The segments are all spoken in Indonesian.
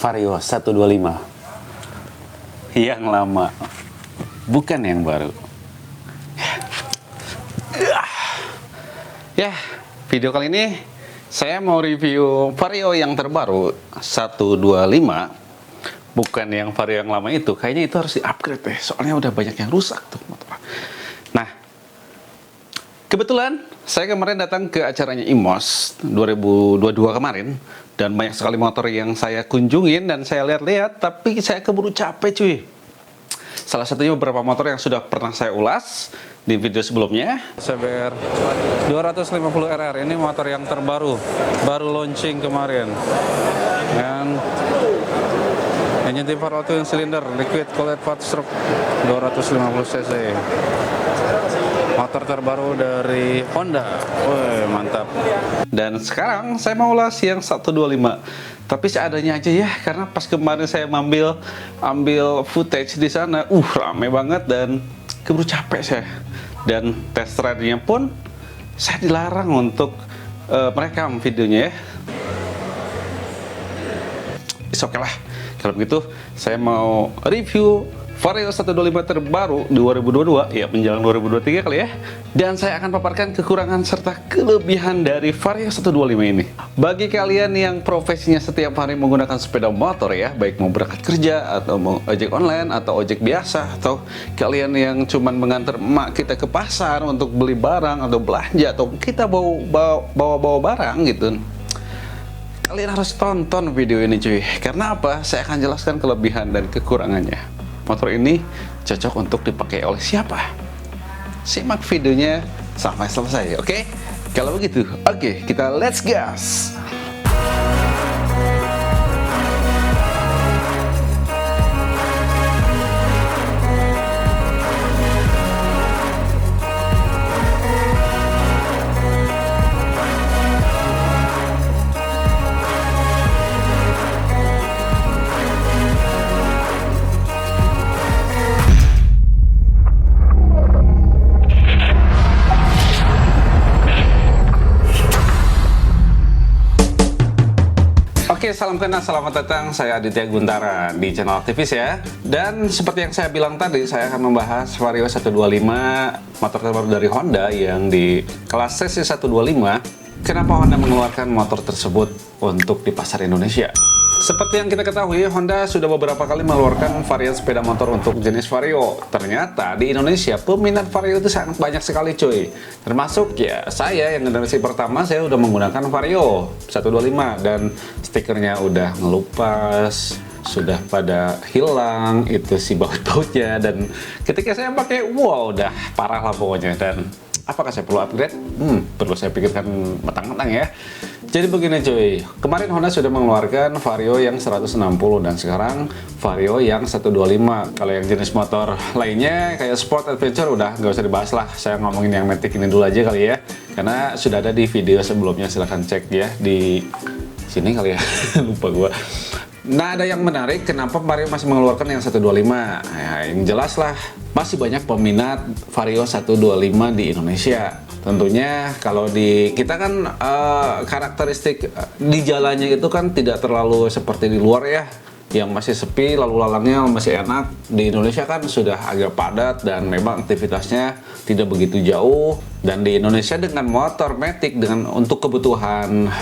Vario 125 yang lama, bukan yang baru. Ya, video kali ini saya mau review Vario yang terbaru 125, bukan yang Vario yang lama itu. Kayaknya itu harus di-upgrade deh, soalnya udah banyak yang rusak tuh motor. Nah, kebetulan saya kemarin datang ke acaranya IMOS 2022 kemarin, dan banyak sekali motor yang saya kunjungin dan saya lihat-lihat, tapi saya keburu capek cuy. Salah satunya beberapa motor yang sudah pernah saya ulas di video sebelumnya. CBR 250 RR ini motor yang terbaru, baru launching kemarin. Dan engine tipe twin cylinder liquid cooled 4 stroke 250 cc. Motor terbaru dari Honda. Wih, mantap. Dan sekarang saya mau ulas yang 125. Tapi seadanya aja ya, karena pas kemarin saya ambil footage di sana, rame banget dan keburu capek saya. Dan test ride-nya pun saya dilarang untuk merekam videonya ya. Oke lah. Kalau begitu, saya mau review Vario 125 terbaru 2022, ya menjelang 2023 kali ya. Dan saya akan paparkan kekurangan serta kelebihan dari Vario 125 ini. Bagi kalian yang profesinya setiap hari menggunakan sepeda motor ya, baik mau berangkat kerja, atau mau ojek online, atau ojek biasa, atau kalian yang cuman mengantar emak kita ke pasar untuk beli barang, atau belanja, atau kita bawa barang gitu. Kalian harus tonton video ini cuy. Karena apa? Saya akan jelaskan kelebihan dan kekurangannya. Motor ini cocok untuk dipakai oleh siapa? Simak videonya sampai selesai, oke? Kalau begitu, oke, kita let's gas! Oke, salam kenal, selamat datang. Saya Aditya Guntara di channel Aktivis ya. Dan seperti yang saya bilang tadi, saya akan membahas Vario 125, motor terbaru dari Honda yang di kelas CC 125. Kenapa Honda mengeluarkan motor tersebut untuk di pasar Indonesia? Seperti yang kita ketahui, Honda sudah beberapa kali mengeluarkan varian sepeda motor untuk jenis Vario. Ternyata di Indonesia peminat Vario itu sangat banyak sekali cuy. Termasuk ya saya yang generasi pertama, saya udah menggunakan Vario 125 dan stikernya udah ngelupas, sudah pada hilang itu si baut-bautnya, dan ketika saya pakai wow udah parah lah pokoknya. Dan apakah saya perlu upgrade? Perlu saya pikirkan matang-matang ya. Jadi begini cuy, kemarin Honda sudah mengeluarkan Vario yang 160 dan sekarang Vario yang 125. Kalau yang jenis motor lainnya kayak Sport Adventure udah nggak usah dibahas lah. Saya ngomongin yang Matic ini dulu aja kali ya, karena sudah ada di video sebelumnya, silahkan cek ya di sini kali ya. Lupa gua. Nah, ada yang menarik, kenapa Vario masih mengeluarkan yang 125? Ya, yang jelas lah, masih banyak peminat Vario 125 di Indonesia. Tentunya kalau di kita kan karakteristik di jalannya itu kan tidak terlalu seperti di luar ya, yang masih sepi, lalu lalangnya masih enak. Di Indonesia kan sudah agak padat dan memang aktivitasnya tidak begitu jauh. Dan di Indonesia dengan motor Matic dengan untuk kebutuhan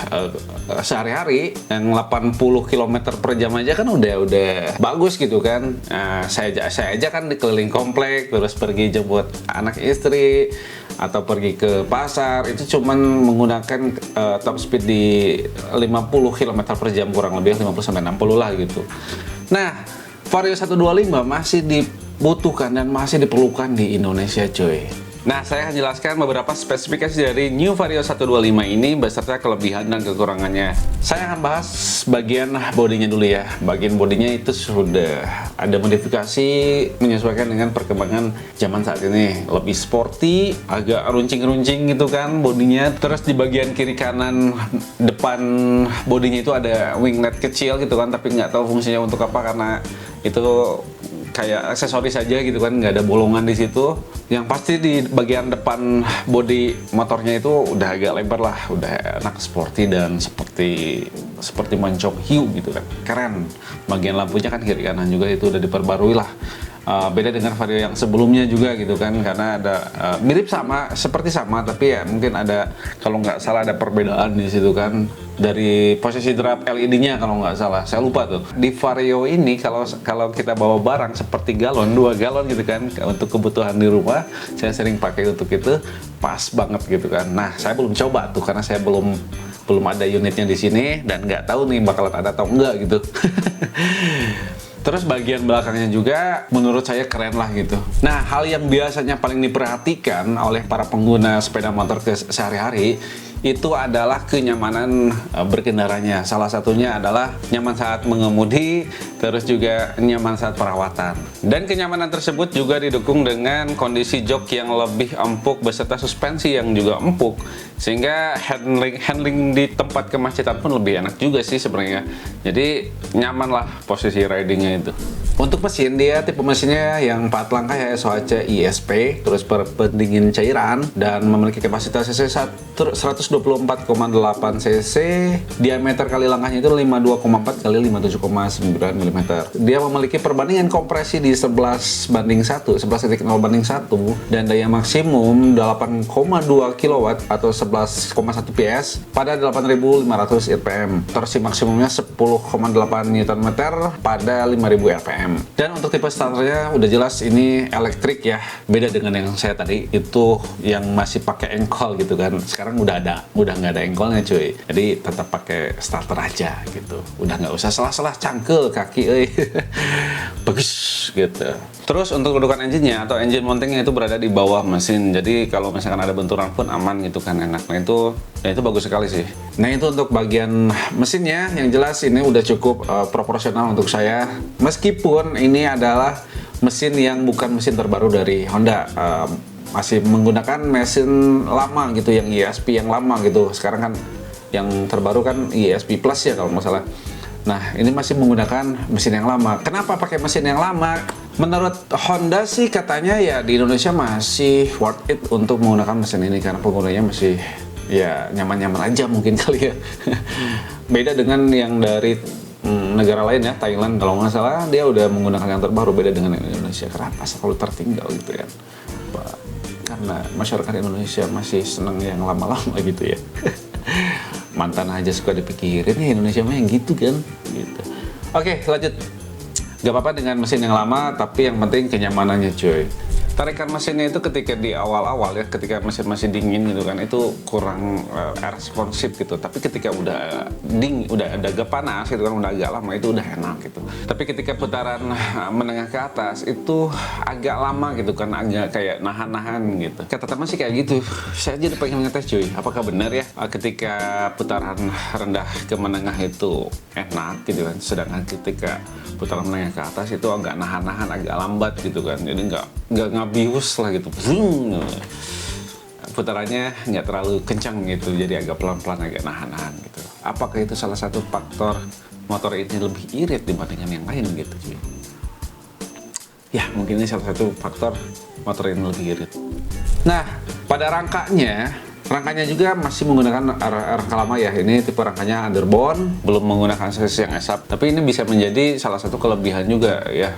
sehari-hari yang 80 km per jam aja kan udah bagus gitu kan. Saya aja kan dikeliling komplek, terus pergi jemput anak istri atau pergi ke pasar, itu cuman menggunakan top speed di 50 km per jam, kurang lebih 50-60 lah gitu. Nah, Vario 125 masih dibutuhkan dan masih diperlukan di Indonesia cuy. Nah, saya akan jelaskan beberapa spesifikasi dari New Vario 125 ini beserta kelebihan dan kekurangannya. Saya akan bahas bagian bodinya dulu ya. Bagian bodinya itu sudah ada modifikasi menyesuaikan dengan perkembangan zaman saat ini. Lebih sporty, agak runcing-runcing gitu kan bodinya. Terus di bagian kiri kanan depan bodinya itu ada winglet kecil gitu kan, tapi nggak tahu fungsinya untuk apa karena itu kayak aksesoris saja gitu kan, nggak ada bolongan di situ. Yang pasti di bagian depan bodi motornya itu udah agak lebar lah, udah enak, sporty dan seperti moncong hiu gitu kan, keren. Bagian lampunya kan kiri kanan juga itu udah diperbarui lah. Beda dengan Vario yang sebelumnya juga gitu kan, karena ada mirip seperti sama, tapi ya mungkin ada, kalau nggak salah ada perbedaan di situ kan, dari posisi drap LED-nya kalau nggak salah, saya lupa tuh. Di Vario ini kalau kita bawa barang seperti galon, 2 galon gitu kan, untuk kebutuhan di rumah, saya sering pakai untuk itu, pas banget gitu kan. Nah, saya belum coba tuh karena saya belum ada unitnya di sini dan nggak tahu nih bakalan ada atau enggak gitu. Terus bagian belakangnya juga menurut saya keren lah gitu. Nah, hal yang biasanya paling diperhatikan oleh para pengguna sepeda motor sehari-hari itu adalah kenyamanan berkendaranya. Salah satunya adalah nyaman saat mengemudi, terus juga nyaman saat perawatan. Dan kenyamanan tersebut juga didukung dengan kondisi jok yang lebih empuk beserta suspensi yang juga empuk, sehingga handling di tempat kemacetan pun lebih enak juga sih sebenarnya. Jadi nyaman lah posisi ridingnya itu. Untuk mesin, dia tipe mesinnya yang 4 langkah ya, SOHC ISP, terus pendingin cairan, dan memiliki kapasitas cc 124,8 cc, diameter kali langkahnya itu 52,4 kali 57,9 mm. Dia memiliki perbandingan kompresi di 11:1, 11,0/1, dan daya maksimum 8,2 kW atau 11,1 PS pada 8.500 RPM. Torsi maksimumnya 10,8 Nm pada 5.000 RPM. Dan untuk tipe starternya udah jelas ini elektrik ya, beda dengan yang saya tadi itu yang masih pakai engkol gitu kan. Sekarang udah nggak ada engkolnya cuy, jadi tetap pakai starter aja gitu, udah nggak usah selah-selah cangkel kaki bagus gitu. Terus untuk kedudukan engine-nya atau engine mounting-nya itu berada di bawah mesin, jadi kalau misalkan ada benturan pun aman gitu kan, enak. Nah itu bagus sekali sih. Nah itu untuk bagian mesinnya, yang jelas ini udah cukup proporsional untuk saya, meskipun ini adalah mesin yang bukan mesin terbaru dari Honda. Masih menggunakan mesin lama gitu, yang ESP yang lama gitu. Sekarang kan yang terbaru kan ESP Plus ya kalau nggak salah. Nah, ini masih menggunakan mesin yang lama. Kenapa pakai mesin yang lama? Menurut Honda sih katanya ya di Indonesia masih worth it untuk menggunakan mesin ini karena penggunanya masih ya nyaman-nyaman aja mungkin kali ya. Beda dengan yang dari negara lain ya, Thailand kalau nggak salah dia udah menggunakan yang terbaru, beda dengan Indonesia. Kenapa selalu tertinggal gitu ya? Karena masyarakat Indonesia masih seneng yang lama-lama gitu ya. Mantan aja suka dipikirin ya, Indonesia mah yang gitu kan gitu. Oke, lanjut. Gak apa-apa dengan mesin yang lama, tapi yang penting kenyamanannya cuy. Tarikan mesinnya itu ketika di awal-awal ya, ketika mesin masih dingin gitu kan, itu kurang responsif gitu. Tapi ketika udah agak panas gitu kan, udah agak lama, itu udah enak gitu. Tapi ketika putaran menengah ke atas itu agak lama gitu kan, agak kayak nahan-nahan gitu. Kata teman sih kayak gitu. Saya jadi pengen ngetes cuy, apakah benar ya ketika putaran rendah ke menengah itu enak gitu kan, sedangkan ketika putaran menengah ke atas itu agak nahan-nahan, agak lambat gitu kan. Jadi nggak ngabius lah gitu, putarannya nggak terlalu kencang gitu, jadi agak pelan-pelan, agak nahan-nahan gitu. Apakah itu salah satu faktor motor ini lebih irit dibandingkan yang lain gitu cuy? Ya mungkin ini salah satu faktor motor ini lebih irit. Nah pada rangkanya juga masih menggunakan rangka lama ya. Ini tipe rangkanya underbone, belum menggunakan chassis yang ESAP. Tapi ini bisa menjadi salah satu kelebihan juga ya,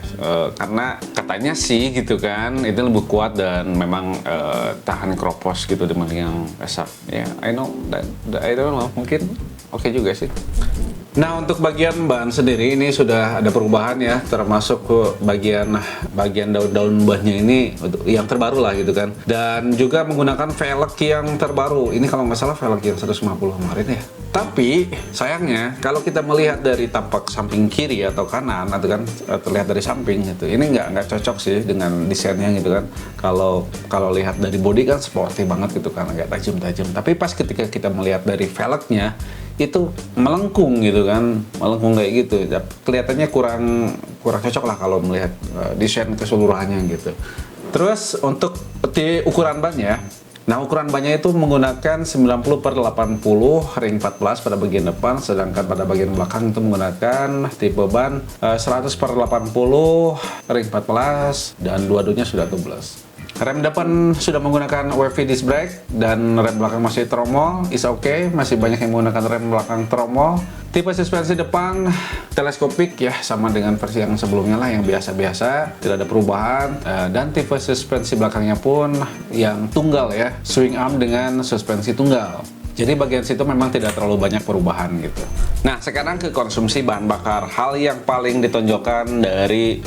karena katanya sih gitu kan, itu lebih kuat dan memang tahan keropos gitu dibanding yang ESAP. Ya, I don't know, mungkin oke juga sih. Nah untuk bagian ban sendiri ini sudah ada perubahan ya, termasuk ke bagian daun-daun bannya ini yang terbaru lah gitu kan, dan juga menggunakan velg yang terbaru. Ini kalau nggak salah velg yang 150 kemarin ya. Tapi sayangnya kalau kita melihat dari tampak samping kiri atau kanan atau kan terlihat dari samping gitu, ini nggak cocok sih dengan desainnya gitu kan. Kalau lihat dari bodi kan sporty banget gitu kan, agak tajam-tajam. Tapi pas ketika kita melihat dari velgnya itu melengkung gitu kan, melengkung kayak gitu. Kelihatannya kurang cocok lah kalau melihat desain keseluruhannya gitu. Terus untuk ukuran bannya, Nah, ukuran bannya itu menggunakan 90/80 ring 14 pada bagian depan, sedangkan pada bagian belakang itu menggunakan tipe ban 100/80 ring 14 dan dua-duanya sudah tubeless. Rem depan sudah menggunakan wavy disc brake dan rem belakang masih tromol, is okay, masih banyak yang menggunakan rem belakang tromol. Tipe suspensi depan teleskopik ya, sama dengan versi yang sebelumnya lah, yang biasa-biasa, tidak ada perubahan. Dan tipe suspensi belakangnya pun yang tunggal ya, swing arm dengan suspensi tunggal. Jadi bagian situ memang tidak terlalu banyak perubahan gitu. Nah, sekarang ke konsumsi bahan bakar. Hal yang paling ditonjolkan dari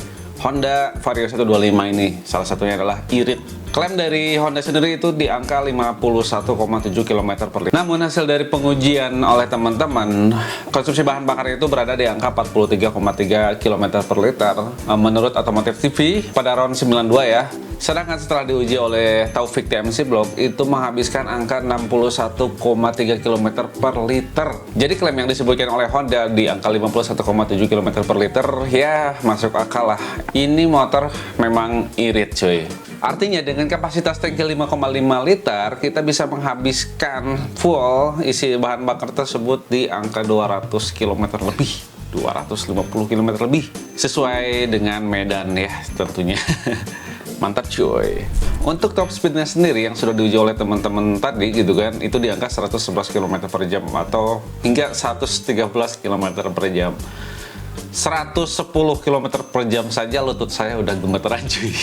Honda Vario 125 ini salah satunya adalah irit. Klaim dari Honda sendiri itu di angka 51,7 km per liter. Namun hasil dari pengujian oleh teman-teman, konsumsi bahan bakar itu berada di angka 43,3 km per liter menurut Otomotif TV pada round 92 ya. Sedangkan setelah diuji oleh Taufik TMC Blog itu menghabiskan angka 61,3 km per liter. Jadi klaim yang disebutkan oleh Honda di angka 51,7 km per liter ya masuk akal lah. Ini motor memang irit cuy. Artinya dengan kapasitas tangki 5,5 liter kita bisa menghabiskan full isi bahan bakar tersebut di angka 200 km lebih, 250 km lebih, sesuai dengan medan ya tentunya. Mantap cuy. Untuk top speednya sendiri yang sudah diuji oleh teman-teman tadi gitu kan, itu di angka 111 km per jam atau hingga 113 km per jam. 110 km per jam saja lutut saya udah gemeteran cuy.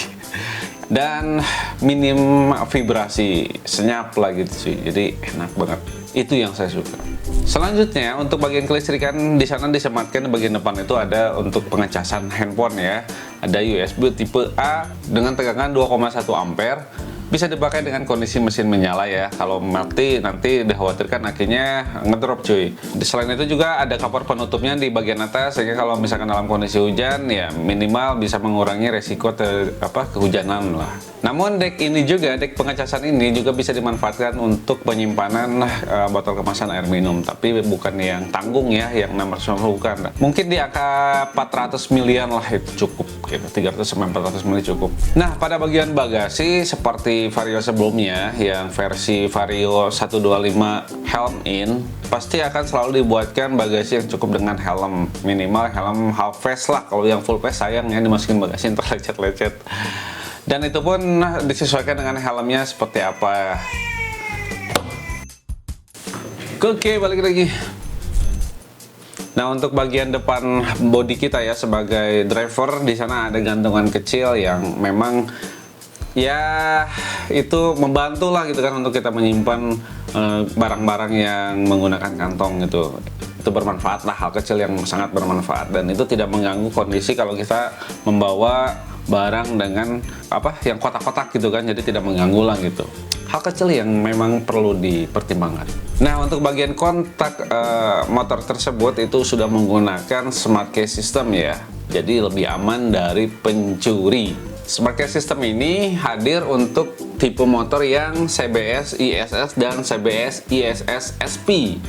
Dan minim vibrasi, senyap lah gitu cuy. Jadi enak banget. Itu yang saya suka. Selanjutnya untuk bagian kelistrikan, di sana disematkan di bagian depan itu ada untuk pengecasan handphone ya. Ada USB tipe A dengan tegangan 2,1 ampere. Bisa dipakai dengan kondisi mesin menyala ya. Kalau mati nanti dikhawatirkan akhirnya ngedrop cuy. Selain itu juga ada cover penutupnya di bagian atas, sehingga kalau misalkan dalam kondisi hujan ya minimal bisa mengurangi resiko kehujanan lah. Namun dek ini juga, dek pengecasan ini juga bisa dimanfaatkan untuk penyimpanan botol kemasan air minum, tapi bukan yang tanggung ya, yang 600 bukan. Mungkin di angka 400 milian lah itu cukup gitu, 300-400 mili cukup. Nah, pada bagian bagasi seperti Vario sebelumnya yang versi Vario 125 helm in, pasti akan selalu dibuatkan bagasi yang cukup dengan helm, minimal helm half face lah. Kalau yang full face sayang ya dimasukin bagasi yang terlecet-lecet. Dan itu pun disesuaikan dengan helmnya seperti apa. Oke, balik lagi. Nah, untuk bagian depan bodi kita ya sebagai driver, di sana ada gantungan kecil yang memang ya itu membantu lah gitu kan untuk kita menyimpan barang-barang yang menggunakan kantong gitu. Itu bermanfaat lah, hal kecil yang sangat bermanfaat, dan itu tidak mengganggu kondisi kalau kita membawa barang dengan yang kotak-kotak gitu kan, jadi tidak mengganggu lah gitu. Hal kecil yang memang perlu dipertimbangkan. Nah, untuk bagian kontak motor tersebut itu sudah menggunakan smart key system ya, jadi lebih aman dari pencuri. Smart key system ini hadir untuk tipe motor yang CBS ISS dan CBS ISS SP.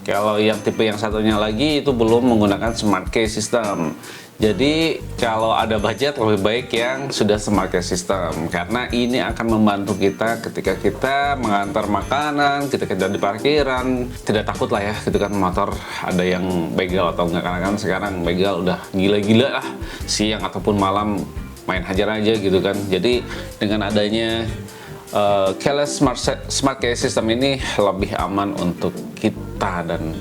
Kalau yang tipe yang satunya lagi itu belum menggunakan smart key system. Jadi kalau ada budget lebih baik yang sudah smart key system, karena ini akan membantu kita ketika kita mengantar makanan, ketika kita di parkiran, tidak takut lah ya gitu kan motor ada yang begal atau enggak, karena kan sekarang begal udah gila-gila lah, siang ataupun malam main hajar aja gitu kan. Jadi dengan adanya keyless smart key system ini lebih aman untuk kita, dan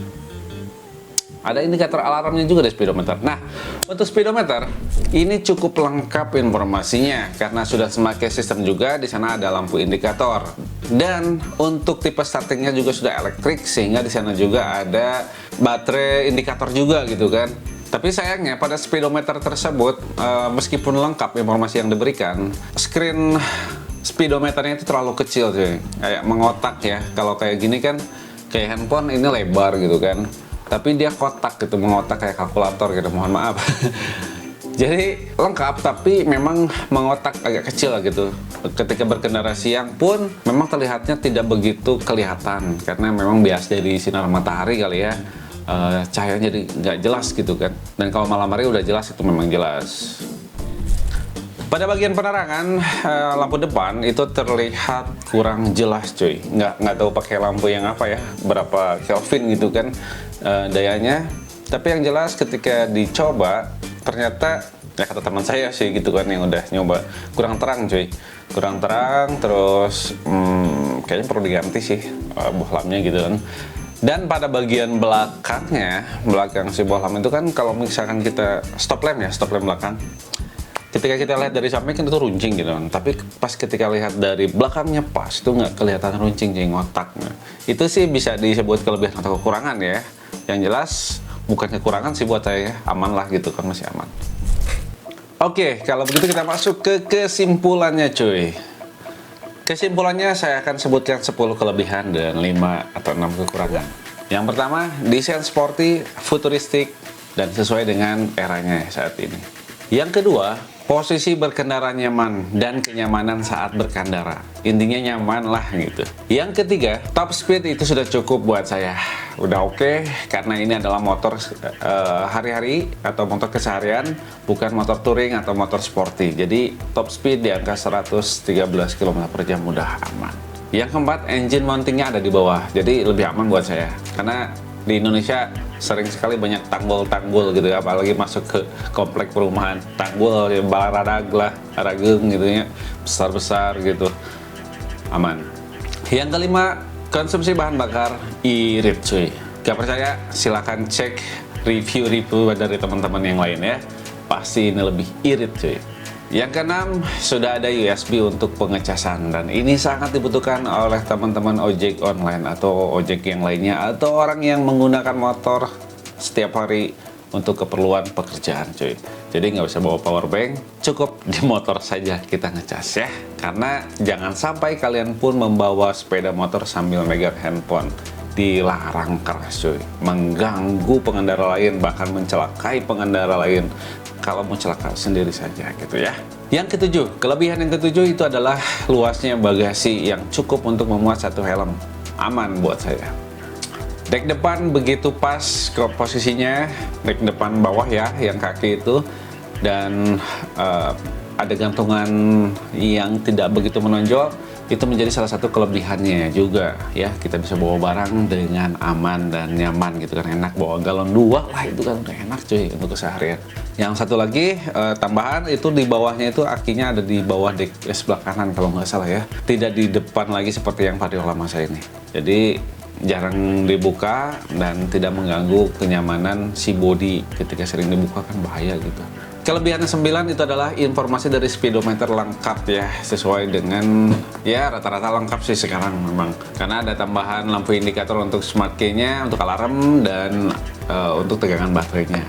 ada indikator alarmnya juga di speedometer. Nah, untuk speedometer ini cukup lengkap informasinya karena sudah smart key system juga. Di sana ada lampu indikator, dan untuk tipe startingnya juga sudah elektrik, sehingga di sana juga ada baterai indikator juga gitu kan. Tapi sayangnya pada speedometer tersebut meskipun lengkap informasi yang diberikan, screen speedometernya itu terlalu kecil cuy, kayak mengotak ya. Kalau kayak gini kan kayak handphone ini lebar gitu kan, tapi dia kotak gitu, mengotak kayak kalkulator gitu, mohon maaf. Jadi lengkap tapi memang mengotak agak kecil lah gitu. Ketika berkendara siang pun memang terlihatnya tidak begitu kelihatan, karena memang bias dari sinar matahari kali ya, cahayanya jadi nggak jelas gitu kan. Dan kalau malam hari udah jelas, itu memang jelas. Pada bagian penerangan, lampu depan itu terlihat kurang jelas cuy. Nggak tahu pakai lampu yang apa ya, berapa Kelvin gitu kan dayanya. Tapi yang jelas ketika dicoba, ternyata ya kata teman saya sih gitu kan yang udah nyoba, kurang terang cuy. Kurang terang, terus kayaknya perlu diganti sih bohlamnya gitu kan. Dan pada bagian belakang si bohlam itu kan kalau misalkan kita stop lamp belakang, ketika kita lihat dari samping kan itu runcing gitu kan, tapi pas ketika lihat dari belakangnya pas itu nggak kelihatan runcing jadi ngotaknya. Itu sih bisa disebut kelebihan atau kekurangan ya. Yang jelas bukan kekurangan sih buat saya, aman lah gitu kan, masih aman. Oke, kalau begitu kita masuk ke kesimpulannya cuy. Kesimpulannya saya akan sebutkan 10 kelebihan dan 5 atau 6 kekurangan. Yang pertama, desain sporty, futuristik, dan sesuai dengan eranya saat ini. Yang kedua, posisi berkendara nyaman dan kenyamanan saat berkendara. Intinya nyaman lah gitu. Yang ketiga, top speed itu sudah cukup buat saya. Udah oke, karena ini adalah motor hari-hari atau motor keseharian, bukan motor touring atau motor sporty. Jadi top speed di angka 113 km per jam udah aman. Yang keempat, engine mountingnya ada di bawah. Jadi lebih aman buat saya. Karena di Indonesia sering sekali banyak tanggul-tanggul gitu ya, apalagi masuk ke komplek perumahan, tanggul ya, balaradag lah, rageng gitu ya, besar-besar gitu, aman. Yang kelima, konsumsi bahan bakar irit cuy. Gak percaya? Silahkan cek review-review dari teman-teman yang lain ya, pasti ini lebih irit cuy. Yang keenam, sudah ada USB untuk pengecasan, dan ini sangat dibutuhkan oleh teman-teman ojek online atau ojek yang lainnya atau orang yang menggunakan motor setiap hari untuk keperluan pekerjaan cuy. Jadi nggak usah bawa power bank, cukup di motor saja kita ngecas ya. Karena jangan sampai kalian pun membawa sepeda motor sambil megang handphone. Dilarang keras cuy, mengganggu pengendara lain, bahkan mencelakai pengendara lain. Kalau mau celaka sendiri saja gitu ya. Yang ketujuh, kelebihan yang ketujuh itu adalah luasnya bagasi yang cukup untuk memuat satu helm. Aman buat saya. Dek depan begitu pas ke posisinya, dek depan bawah ya, yang kaki itu, dan ada gantungan yang tidak begitu menonjol. Itu menjadi salah satu kelebihannya juga ya, kita bisa bawa barang dengan aman dan nyaman gitu kan, enak, bawa galon 2 lah itu kan udah enak cuy untuk keseharian. Yang satu lagi tambahan itu di bawahnya itu akinya ada di bawah dek sebelah kanan kalau nggak salah ya, tidak di depan lagi seperti yang Vario lama saya ini. Jadi jarang dibuka dan tidak mengganggu kenyamanan si bodi, ketika sering dibuka kan bahaya gitu. Kelebihan 9 itu adalah informasi dari speedometer lengkap ya, sesuai dengan ya rata-rata lengkap sih sekarang memang, karena ada tambahan lampu indikator untuk smart key-nya, untuk alarm, dan untuk tegangan baterainya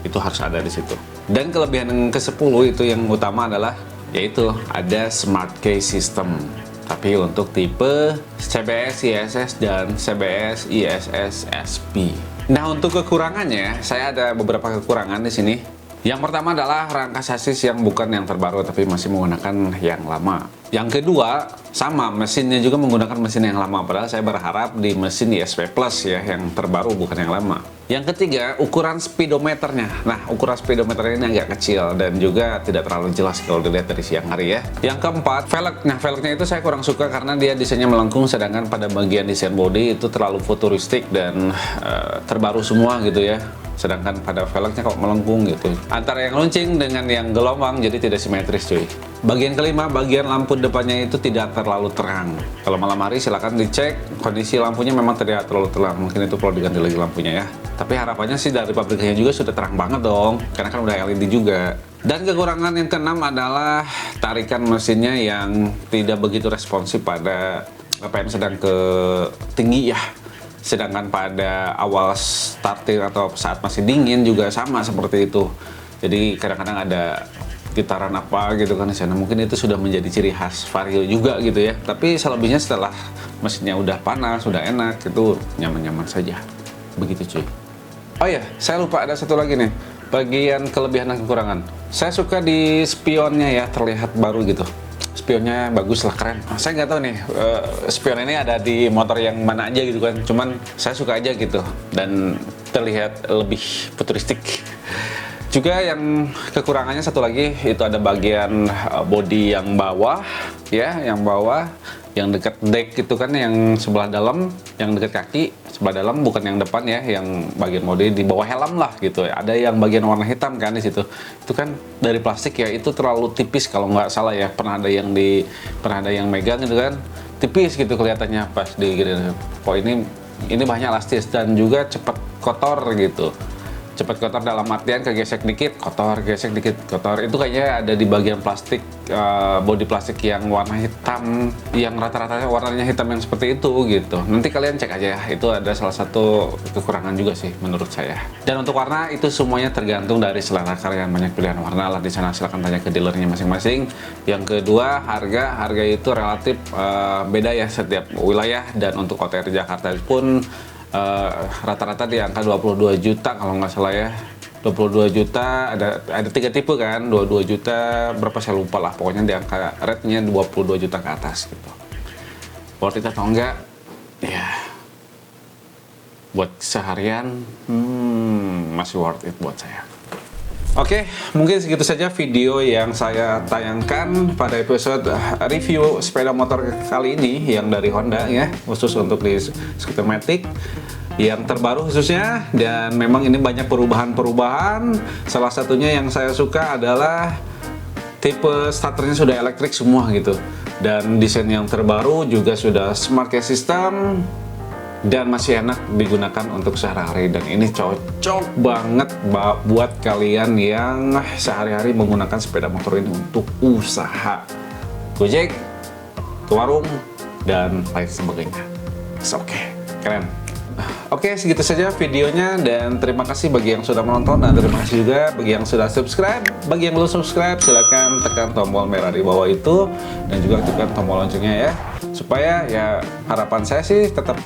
itu harus ada di situ. Dan kelebihan yang ke-10 itu yang utama adalah yaitu ada smart key system, tapi untuk tipe CBS ISS dan CBS ISS SP. Nah, untuk kekurangannya saya ada beberapa kekurangan di sini. Yang pertama adalah rangka sasis yang bukan yang terbaru tapi masih menggunakan yang lama. Yang kedua, sama mesinnya juga menggunakan mesin yang lama, padahal saya berharap di mesin ISP Plus ya, yang terbaru bukan yang lama. Yang ketiga, ukuran speedometernya. Nah, ukuran speedometer ini agak kecil dan juga tidak terlalu jelas kalau dilihat dari siang hari ya. Yang keempat, velg. Nah, velgnya itu saya kurang suka karena dia desainnya melengkung, sedangkan pada bagian desain body itu terlalu futuristik dan terbaru semua gitu ya. Sedangkan pada velgnya kok melengkung gitu, antara yang runcing dengan yang gelombang, jadi tidak simetris cuy. Bagian kelima, bagian lampu depannya itu tidak terlalu terang. Kalau malam hari silakan dicek kondisi lampunya, memang tidak terlalu terang, mungkin itu perlu diganti lagi lampunya ya. Tapi harapannya sih dari pabriknya juga sudah terang banget dong, karena kan udah LED juga. Dan kekurangan yang keenam adalah tarikan mesinnya yang tidak begitu responsif pada BPM sedang ke tinggi ya. Sedangkan pada awal starting atau saat masih dingin juga sama seperti itu. Jadi kadang-kadang ada getaran apa gitu kan di sana. Mungkin itu sudah menjadi ciri khas Vario juga gitu ya. Tapi selebihnya setelah mesinnya udah panas, udah enak, itu nyaman-nyaman saja. Begitu cuy. Oh ya, saya lupa ada satu lagi nih. Bagian kelebihan dan kekurangan. Saya suka di spionnya ya, terlihat baru gitu. Spionnya bagus lah, keren. Saya nggak tahu nih spion ini ada di motor yang mana aja gitu kan, cuman saya suka aja gitu dan terlihat lebih futuristik. Juga yang kekurangannya satu lagi itu ada bagian bodi yang bawah ya, yang bawah yang dekat deck itu kan, yang sebelah dalam, yang dekat kaki sebelah dalam, bukan yang depan ya, yang bagian bodi di bawah helm lah gitu. Ada yang bagian warna hitam kan di situ. Itu kan dari plastik ya, itu terlalu tipis kalau nggak salah ya. Pernah ada yang megang gitu kan, tipis gitu kelihatannya pas di gitu. Oh ini banyak elastis dan juga cepat kotor gitu. Cepat kotor dalam artian kegesek dikit kotor, gesek dikit kotor. Itu kayaknya ada di bagian plastik, bodi plastik yang warna hitam, yang rata-rata warnanya hitam yang seperti itu gitu. Nanti kalian cek aja ya, itu ada salah satu kekurangan juga sih menurut saya. Dan untuk warna itu semuanya tergantung dari selera kalian, banyak pilihan warna lah di sana, silahkan tanya ke dealernya masing-masing. Yang kedua, harga itu relatif beda ya setiap wilayah, dan untuk OTR Jakarta pun rata-rata di angka 22 juta kalau nggak salah ya. 22 juta, ada 3 tipe kan, 22 juta berapa saya lupa lah, pokoknya di angka rate-nya 22 juta ke atas gitu. Worth it atau enggak? Ya, buat seharian masih worth it buat saya. Oke, mungkin segitu saja video yang saya tayangkan pada episode review sepeda motor kali ini yang dari Honda ya, khusus untuk di skuter Matic yang terbaru khususnya. Dan memang ini banyak perubahan. Salah satunya yang saya suka adalah tipe starternya sudah elektrik semua gitu, dan desain yang terbaru juga sudah smart key system dan masih enak digunakan untuk sehari-hari. Dan ini cocok banget buat kalian yang sehari-hari menggunakan sepeda motor ini untuk usaha, gojek, ke warung, dan lain sebagainya. Oke, keren. Oke, segitu saja videonya, dan terima kasih bagi yang sudah menonton, dan terima kasih juga bagi yang sudah subscribe. Bagi yang belum subscribe, silahkan tekan tombol merah di bawah itu, dan juga tekan tombol loncengnya ya, supaya ya harapan saya sih tetap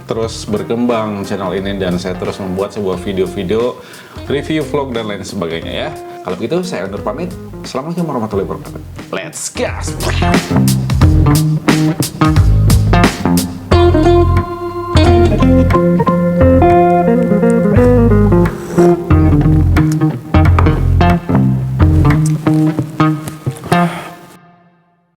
terus berkembang channel ini, dan saya terus membuat sebuah video-video review, vlog, dan lain sebagainya ya. Kalau begitu saya undur pamit. Assalamualaikum warahmatullahi wabarakatuh. Let's gas!